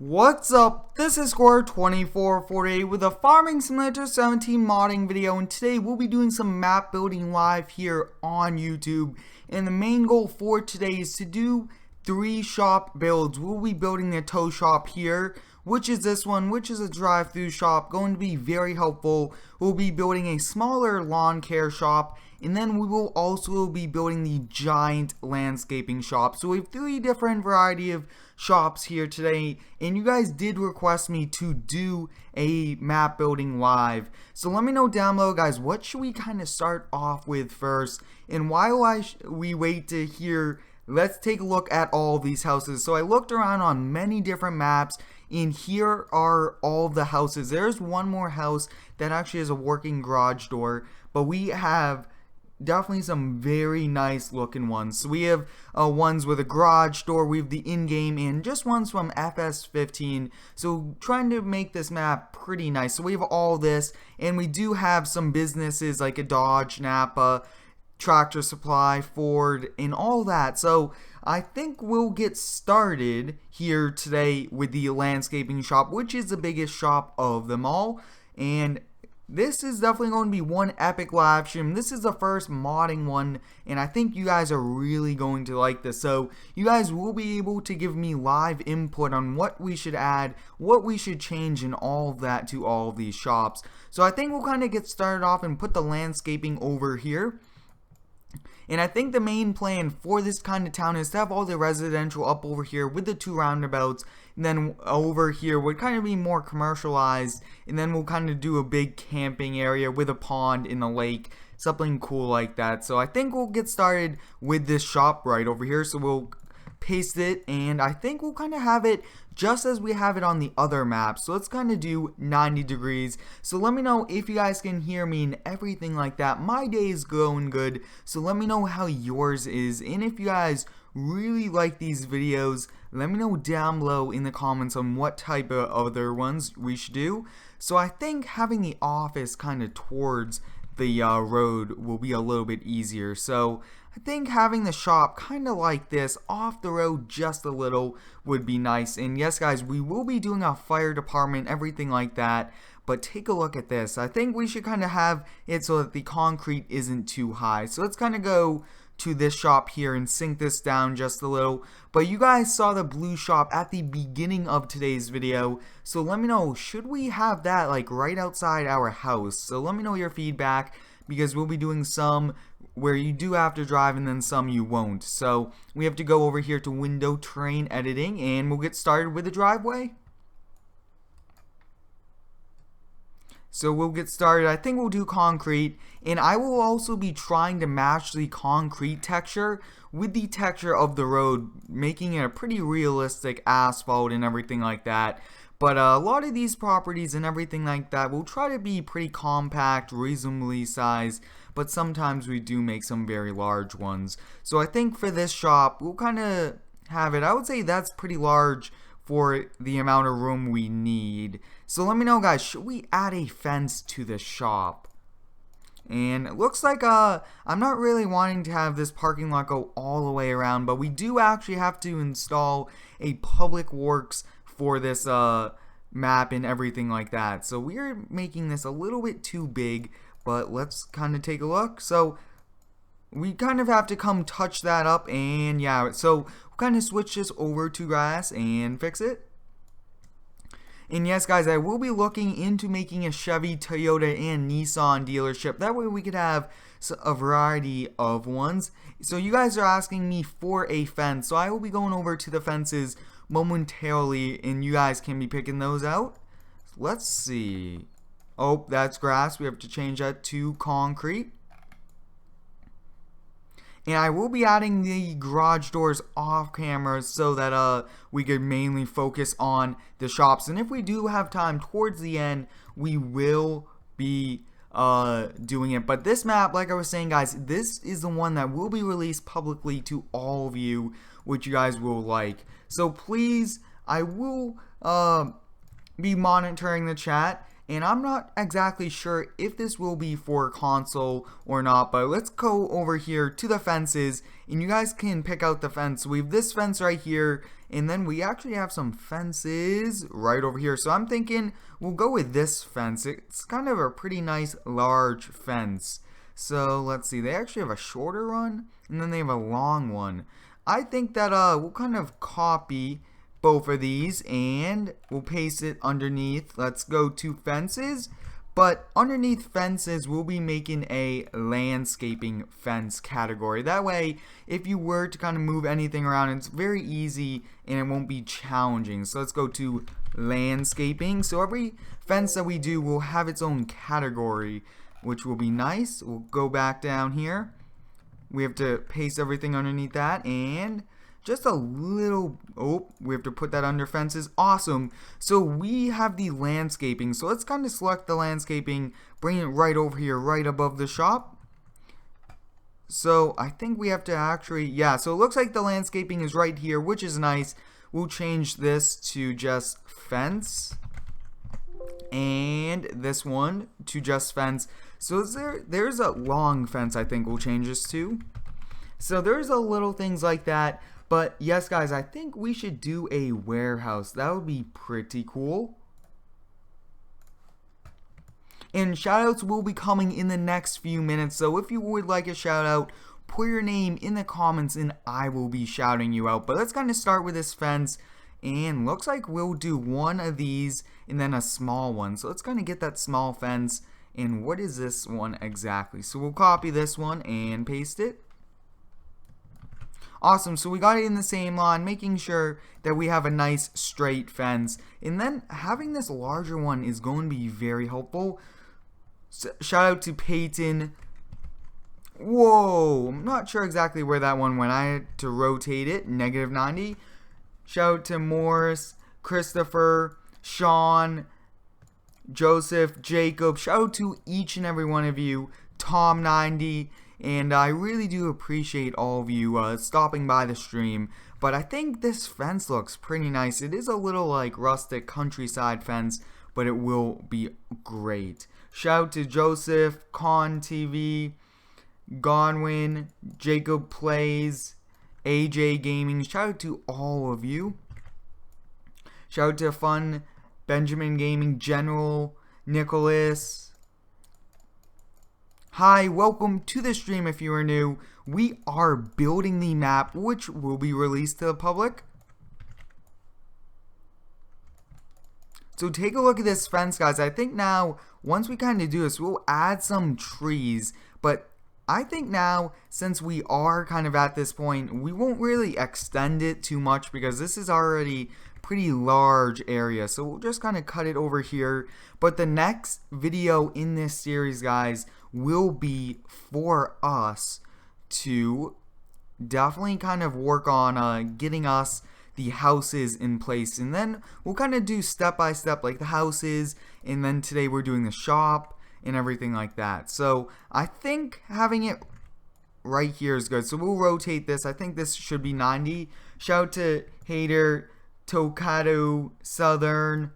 What's up? This is Score2448 with a Farming Simulator 17 modding video, and today we'll be doing some map building live here on YouTube. And the main goal for today is to do 3 shop builds. We'll be building the tow shop here, which is this one, which is a drive-through shop, going to be very helpful. We'll be building a smaller lawn care shop, and then we will also be building the giant landscaping shop. So we have 3 different variety of shops here today, and you guys did request me to do a map building live. So let me know down below, guys, what should we kind of start off with first? And while we wait to hear, let's take a look at all these houses. So I looked around on many different maps, and here are all the houses. There's one more house that actually has a working garage door, but we have definitely some very nice looking ones. So we have ones with a garage door, we have the in-game, and just ones from FS15. So trying to make this map pretty nice. So we have all this, and we do have some businesses like a Dodge, Napa, Tractor Supply, Ford, and all that. So I think we'll get started here today with the landscaping shop, which is the biggest shop of them all. And this is definitely going to be one epic live stream. This is the first modding one, and I think you guys are really going to like this. So you guys will be able to give me live input on what we should add, what we should change, and all of that to all of these shops. So I think we'll kind of get started off and put the landscaping over here. And I think the main plan for this kind of town is to have all the residential up over here with the 2 roundabouts, and then over here would kind of be more commercialized, and then we'll kind of do a big camping area with a pond in the lake, something cool like that. So I think we'll get started with this shop right over here. So we'll paste it, and I think we'll kind of have it just as we have it on the other map. So let's kind of do 90 degrees. So let me know if you guys can hear me and everything like that. My day is going good, so let me know how yours is, and if you guys really like these videos, let me know down below in the comments on what type of other ones we should do. So I think having the office kind of towards the road will be a little bit easier. So I think having the shop kind of like this off the road just a little would be nice. And yes, guys, we will be doing a fire department, everything like that. But take a look at this. I think we should kind of have it so that the concrete isn't too high. So let's kind of go to this shop here and sink this down just a little. But you guys saw the blue shop at the beginning of today's video, so let me know, should we have that like right outside our house? So let me know your feedback, because we'll be doing some where you do have to drive and then some you won't. So we have to go over here to window terrain editing, and we'll get started with the driveway. So we'll get started. I think we'll do concrete, and I will also be trying to match the concrete texture with the texture of the road, making it a pretty realistic asphalt and everything like that. But a lot of these properties and everything like that will try to be pretty compact, reasonably sized, but sometimes we do make some very large ones. So I think for this shop, we'll kind of have it, I would say that's pretty large for the amount of room we need. So let me know, guys, should we add a fence to the shop? And it looks like I'm not really wanting to have this parking lot go all the way around, but we do actually have to install a public works for this map and everything like that. So we're making this a little bit too big, but let's kind of take a look. So we kind of have to come touch that up, and yeah, so we'll kind of switch this over to grass and fix it. And yes, guys, I will be looking into making a Chevy, Toyota, and Nissan dealership. That way we could have a variety of ones. So you guys are asking me for a fence, so I will be going over to the fences momentarily, and you guys can be picking those out. Let's see. Oh, that's grass. We have to change that to concrete. And I will be adding the garage doors off camera so that we could mainly focus on the shops. And if we do have time towards the end, we will be doing it. But this map, like I was saying, guys, this is the one that will be released publicly to all of you, which you guys will like. So please, I will be monitoring the chat, and I'm not exactly sure if this will be for console or not, but let's go over here to the fences, and you guys can pick out the fence. We have this fence right here, and then we actually have some fences right over here. So I'm thinking we'll go with this fence. It's kind of a pretty nice large fence. So let's see, they actually have a shorter one, and then they have a long one. I think that we'll kind of copy both of these and we'll paste it underneath. Let's go to fences, but underneath fences we'll be making a landscaping fence category. That way if you were to kind of move anything around, it's very easy and it won't be challenging. So let's go to landscaping. So every fence that we do will have its own category, which will be nice. We'll go back down here. We have to paste everything underneath that, and just a little, oh, we have to put that under fences. Awesome. So we have the landscaping. So let's kind of select the landscaping, bring it right over here, right above the shop. So I think we have to actually, yeah, so it looks like the landscaping is right here, which is nice. We'll change this to just fence, and this one to just fence. So there's a long fence I think we'll change this to. So there's a little things like that. But yes, guys, I think we should do a warehouse. That would be pretty cool. And shoutouts will be coming in the next few minutes. So if you would like a shoutout, put your name in the comments and I will be shouting you out. But let's kind of start with this fence. And looks like we'll do one of these and then a small one. So let's kind of get that small fence. And what is this one exactly? So we'll copy this one and paste it. Awesome, so we got it in the same line, making sure that we have a nice straight fence. And then having this larger one is going to be very helpful. So, shout out to Peyton. Whoa, I'm not sure exactly where that one went. I had to rotate it, -90. Shout out to Morris, Christopher, Sean, Joseph, Jacob. Shout out to each and every one of you. Tom90. And I really do appreciate all of you stopping by the stream. But I think this fence looks pretty nice. It is a little like rustic countryside fence, but it will be great. Shout out to Joseph, Con TV, Godwin, Jacob Plays, AJ Gaming. Shout out to all of you. Shout out to Fun, Benjamin Gaming, General, Nicholas. Hi, welcome to the stream if you are new. We are building the map, which will be released to the public. So take a look at this fence, guys. I think now, once we kind of do this, we'll add some trees. But I think now, since we are kind of at this point, we won't really extend it too much because this is already pretty large area. So we'll just kind of cut it over here. But the next video in this series, guys, will be for us to definitely kind of work on getting us the houses in place, and then we'll kind of do step by step like the houses, and then today we're doing the shop and everything like that. So I think having it right here is good. So we'll rotate this. I think this should be 90. Shout out to Hater, Tokado, Southern.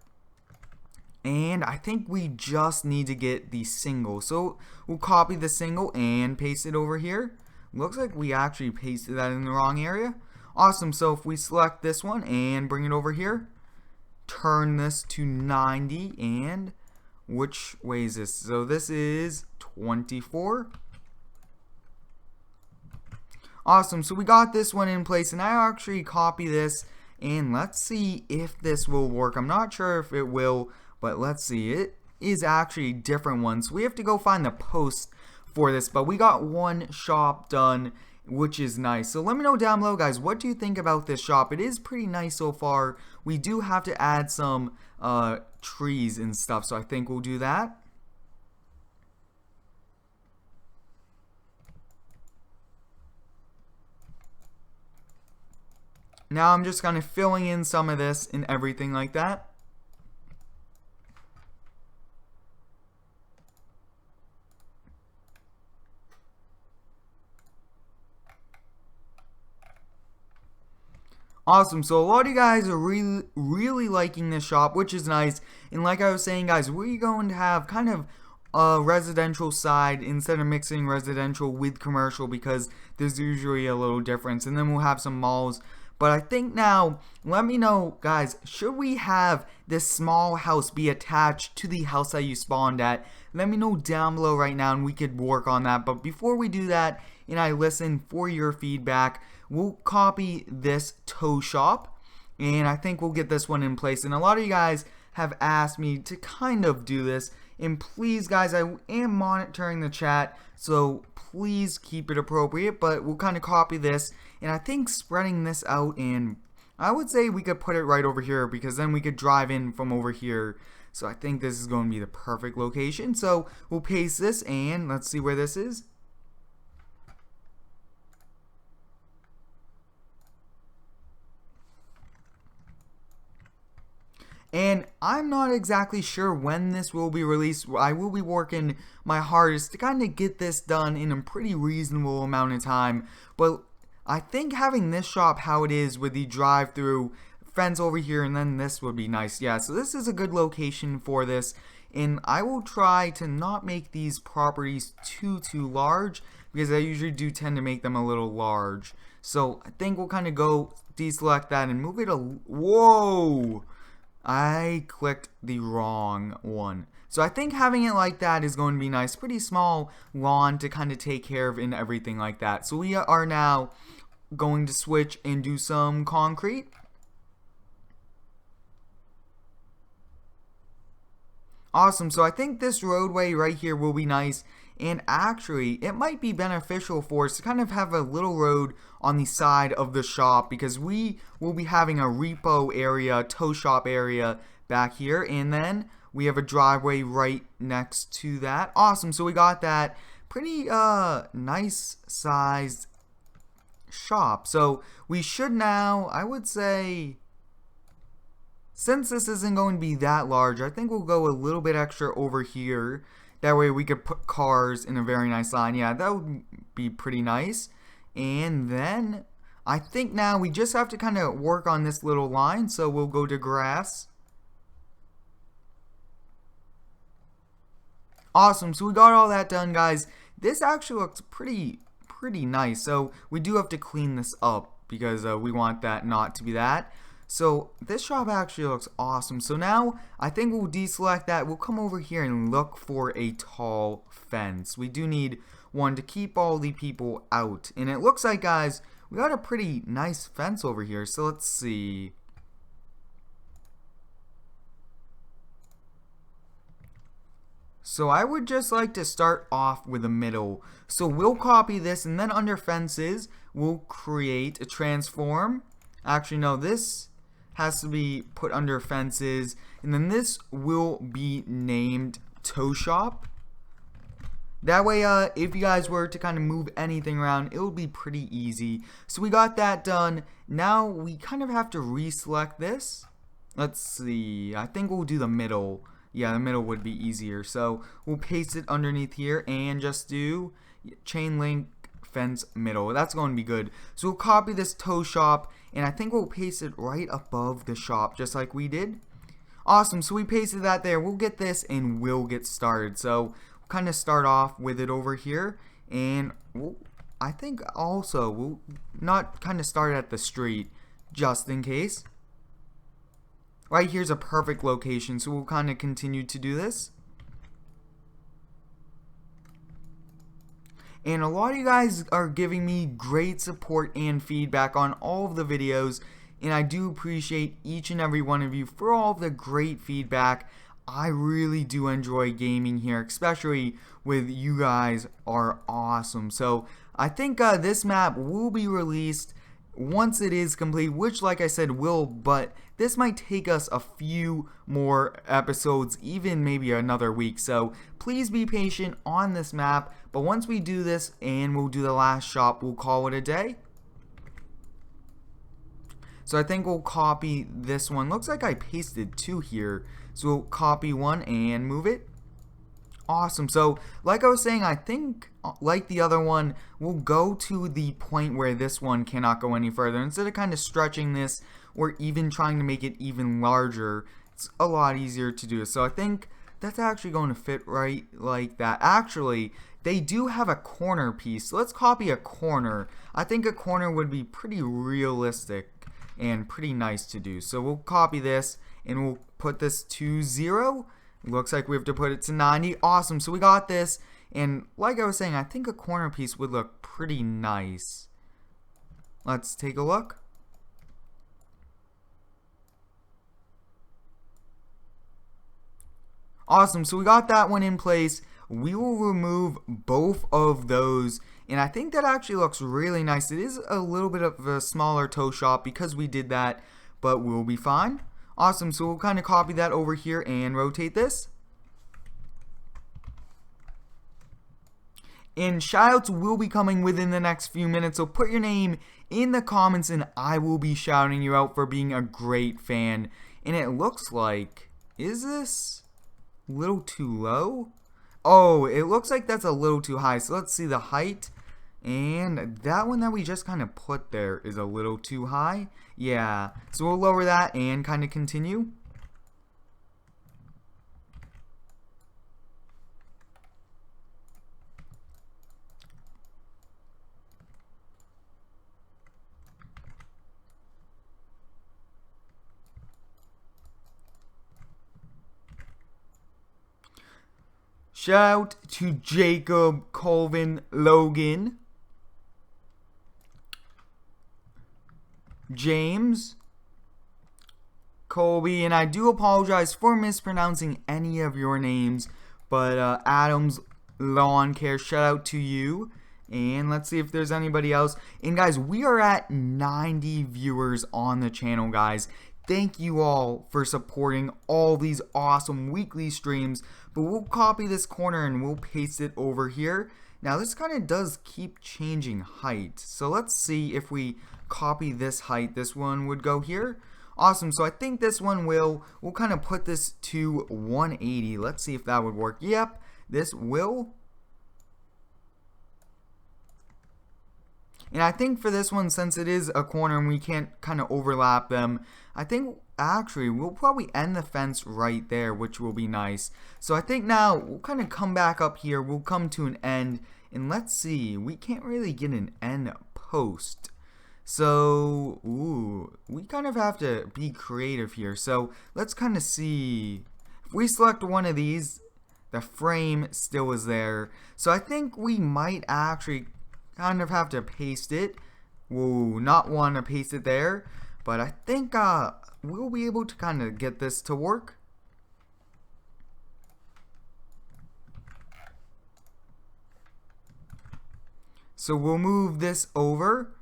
And I think we just need to get the single. So we'll copy the single and paste it over here. Looks like we actually pasted that in the wrong area. Awesome. So if we select this one and bring it over here, turn this to 90, and which way is this? So this is 24. Awesome. So we got this one in place, and I actually copy this, and let's see if this will work. I'm not sure if it will, but let's see. It is actually a different one. So we have to go find the post for this, but we got one shop done, which is nice. So let me know down below, guys, what do you think about this shop? It is pretty nice so far. We do have to add some trees and stuff, so I think we'll do that. Now I'm just kind of filling in some of this and everything like that. Awesome, so a lot of you guys are really liking this shop, which is nice. And like I was saying, guys, we're going to have kind of a residential side instead of mixing residential with commercial, because there's usually a little difference. And then we'll have some malls. But I think now, let me know, guys, should we have this small house be attached to the house that you spawned at? Let me know down below right now and we could work on that. But before we do that, and I listen for your feedback, we'll copy this tow shop, and I think we'll get this one in place. And a lot of you guys have asked me to kind of do this, and please guys, I am monitoring the chat, so please keep it appropriate. But we'll kind of copy this, and I think spreading this out, and I would say we could put it right over here, because then we could drive in from over here. So I think this is going to be the perfect location. So we'll paste this, and let's see where this is. And I'm not exactly sure when this will be released. I will be working my hardest to kind of get this done in a pretty reasonable amount of time. But I think having this shop how it is with the drive-through fence over here, and then this would be nice. Yeah, so this is a good location for this. And I will try to not make these properties too large, because I usually do tend to make them a little large. So I think we'll kind of go deselect that and move it a... Whoa! I clicked the wrong one. So I think having it like that is going to be nice. Pretty small lawn to kind of take care of and everything like that. So we are now going to switch and do some concrete. Awesome, so I think this roadway right here will be nice. And actually, it might be beneficial for us to kind of have a little road on the side of the shop, because we will be having a repo area, tow shop area back here. And then we have a driveway right next to that. Awesome, so we got that pretty nice sized shop. So we should now, I would say, since this isn't going to be that large, I think we'll go a little bit extra over here. That way we could put cars in a very nice line. Yeah, that would be pretty nice. And then I think now we just have to kind of work on this little line. So we'll go to grass. Awesome, so we got all that done, guys. This actually looks pretty nice. So we do have to clean this up, because we want that not to be that. So this shop actually looks awesome. So now I think we'll deselect that. We'll come over here and look for a tall fence. We do need one to keep all the people out. And it looks like, guys, we got a pretty nice fence over here. So let's see. So I would just like to start off with the middle. So we'll copy this, and then under fences, we'll create a transform. Actually, no, this has to be put under fences, and then this will be named tow shop. That way, if you guys were to kind of move anything around, it will be pretty easy. So we got that done. Now we kind of have to reselect this. Let's see, I think we'll do the middle. Yeah, the middle would be easier. So we'll paste it underneath here and just do chain link fence middle. That's going to be good. So we'll copy this tow shop, and I think we'll paste it right above the shop, just like we did. Awesome, so we pasted that there. We'll get this and we'll get started. So we'll kind of start off with it over here, and I think also we'll not kind of start at the street, just in case. Right here's a perfect location, so we'll kind of continue to do this. And a lot of you guys are giving me great support and feedback on all of the videos, and I do appreciate each and every one of you for all of the great feedback. I really do enjoy gaming here, especially with you guys are awesome. So I think this map will be released once it is complete, which, like I said, will, but this might take us a few more episodes, even maybe another week. So please be patient on this map. But once we do this and we'll do the last shop, we'll call it a day. So I think we'll copy this one. Looks like I pasted two here. So we'll copy one and move it. Awesome. So, like I was saying, I think, like the other one, we'll go to the point where this one cannot go any further. Instead of kind of stretching this or even trying to make it even larger, it's a lot easier to do. So I think that's actually going to fit right like that. Actually, they do have a corner piece. So let's copy a corner. I think a corner would be pretty realistic and pretty nice to do. So we'll copy this and we'll put this to 0. Looks like we have to put it to 90. Awesome. So we got this. And like I was saying, I think a corner piece would look pretty nice. Let's take a look. Awesome. So we got that one in place. We will remove both of those. And I think that actually looks really nice. It is a little bit of a smaller toe shop because we did that, but we'll be fine. Awesome. So we'll kind of copy that over here and rotate this. And shoutouts will be coming within the next few minutes. So put your name in the comments and I will be shouting you out for being a great fan. And it looks like, is this a little too low? Oh, it looks like that's a little too high. So let's see the height. And that one that we just kind of put there is a little too high. Yeah. So we'll lower that and kind of continue. Shout out to Jacob, Colvin, Logan, James, Colby, and I do apologize for mispronouncing any of your names, but Adams Lawn Care, shout out to you. And let's see if there's anybody else. And guys, we are at 90 viewers on the channel, guys. Thank you all for supporting all these awesome weekly streams. But we'll copy this corner and we'll paste it over here. Now this kind of does keep changing height. So let's see if we copy this height. This one would go here. Awesome. So I think this one we'll kind of put this to 180. Let's see if that would work. Yep, this will. And I think for this one, since it is a corner and we can't kind of overlap them, I think actually we'll probably end the fence right there, which will be nice. So I think now we'll kind of come back up here. We'll come to an end. And let's see. We can't really get an end post. So, ooh, we kind of have to be creative here. So let's kind of see. If we select one of these, the frame still is there. So I think we might actually kind of have to paste it. We'll not want to paste it there, but I think we'll be able to kind of get this to work. So we'll move this over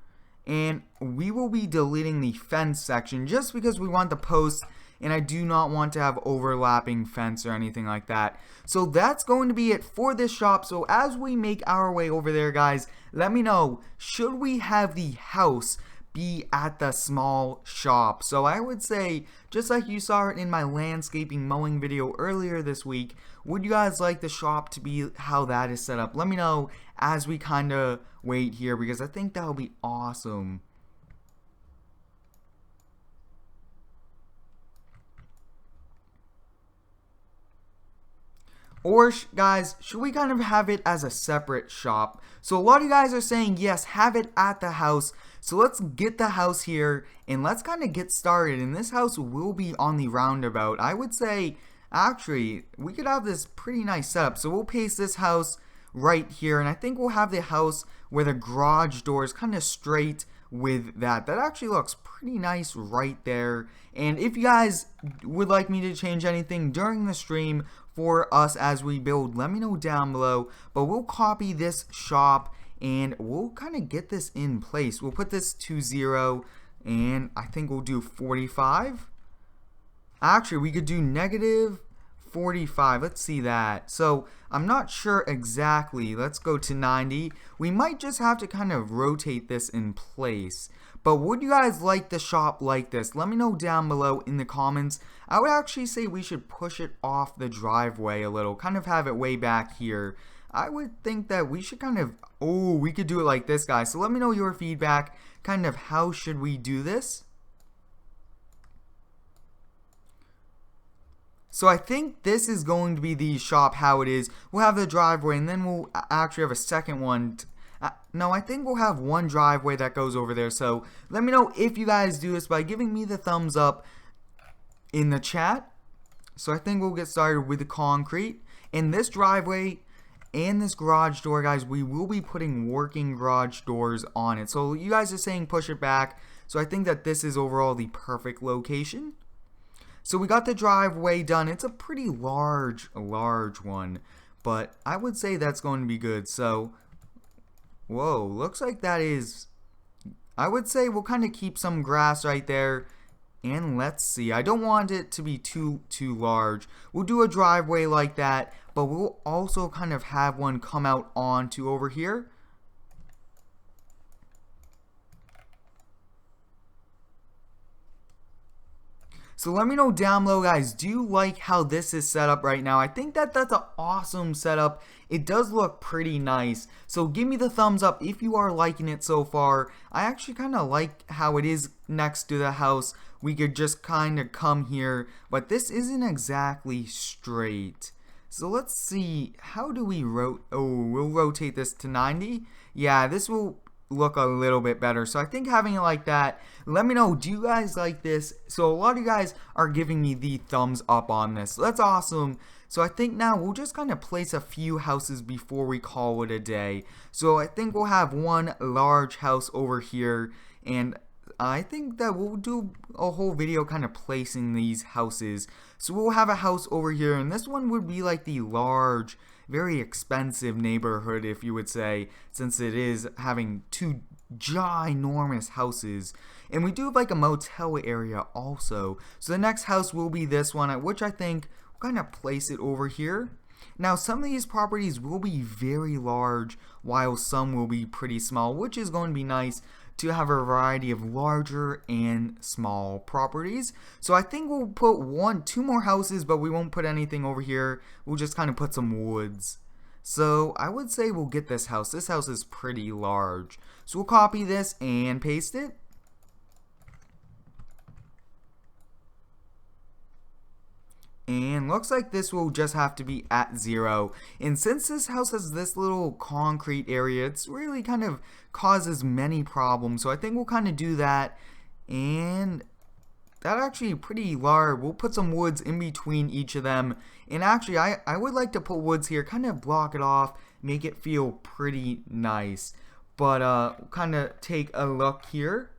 and we will be deleting the fence section just because we want the post and I do not want to have overlapping fence or anything like that. So that's going to be it for this shop. So as we make our way over there, guys, let me know, should we have the house be at the small shop? So I would say, just like you saw it in my landscaping mowing video earlier this week, would you guys like the shop to be how that is set up? Let me know as we kind of wait here because I think that would be awesome. Or guys, should we kind of have it as a separate shop? So a lot of you guys are saying yes, have it at the house. So let's get the house here and let's kind of get started. And this house will be on the roundabout. I would say actually we could have this pretty nice setup. So we'll paste this house right here and I think we'll have the house where the garage door is kind of straight with that. That actually looks pretty nice right there. And if you guys would like me to change anything during the stream for us as we build, let me know down below. But we'll copy this shop and we'll kind of get this in place. We'll put this to 0 and I think we'll do 45. Actually, we could do 45. Let's see that. So I'm not sure exactly. Let's go to 90. We might just have to kind of rotate this in place. But would you guys like the shop like this? Let me know down below in the comments. I would actually say we should push it off the driveway a little. Kind of have it way back here. I would think that we should kind of, we could do it like this, guys. So let me know your feedback. Kind of how should we do this? So I think this is going to be the shop how it is. We'll have the driveway and then we'll actually have a second one. No, I think we'll have one driveway that goes over there. So let me know if you guys do this by giving me the thumbs up in the chat. So I think we'll get started with the concrete. In this driveway and this garage door, guys, we will be putting working garage doors on it. So you guys are saying push it back. So I think that this is overall the perfect location. So we got the driveway done. It's a pretty large one, but I would say that's going to be good. So, whoa, looks like that is, I would say we'll kind of keep some grass right there. And let's see, I don't want it to be too large. We'll do a driveway like that, but we'll also kind of have one come out onto over here. So let me know down below, guys, do you like how this is set up right now? I think that that's an awesome setup. It does look pretty nice. So give me the thumbs up if you are liking it so far. I actually kind of like how it is next to the house. We could just kind of come here, but this isn't exactly straight. So let's see, how do we we'll rotate this to 90. Yeah, this will look a little bit better. So I think having it like that, let me know, do you guys like this? So a lot of you guys are giving me the thumbs up on this. So that's awesome. So I think now we'll just kind of place a few houses before we call it a day. So I think we'll have one large house over here, and I think that we'll do a whole video kind of placing these houses. So we'll have a house over here, and this one would be like the large, very expensive neighborhood, if you would say, since it is having two ginormous houses. And we do have like a motel area also. So the next house will be this one, which I think we'll kind of place it over here. Now some of these properties will be very large, while some will be pretty small, which is going to be nice to have a variety of larger and small properties. So I think we'll put two more houses, but we won't put anything over here. We'll just kind of put some woods. So I would say we'll get this house. This house is pretty large. So we'll copy this and paste it. And looks like this will just have to be at 0. And since this house has this little concrete area, it's really kind of causes many problems. So I think we'll kind of do that. And that actually pretty large. We'll put some woods in between each of them. And actually, I would like to put woods here, kind of block it off, make it feel pretty nice. But kind of take a look here.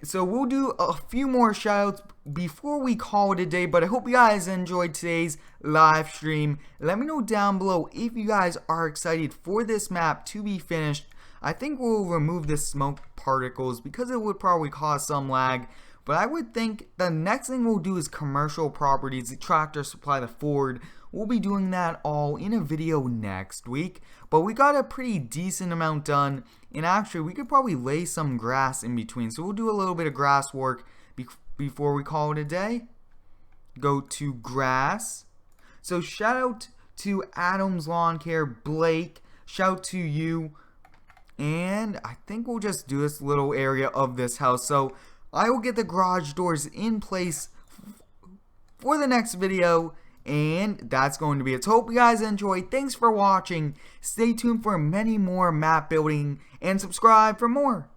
So we'll do a few more shoutouts before we call it a day, but I hope you guys enjoyed today's live stream. Let me know down below if you guys are excited for this map to be finished. I think we'll remove the smoke particles because it would probably cause some lag, but I would think the next thing we'll do is commercial properties, the Tractor Supply, the Ford. We'll be doing that all in a video next week, but we got a pretty decent amount done, and actually we could probably lay some grass in between, so we'll do a little bit of grass work before we call it a day. Go to grass. So shout out to Adams Lawn Care, Blake, shout to you, and I think we'll just do this little area of this house. So I will get the garage doors in place for the next video. And that's going to be it. So hope you guys enjoyed. Thanks for watching. Stay tuned for many more map building and subscribe for more.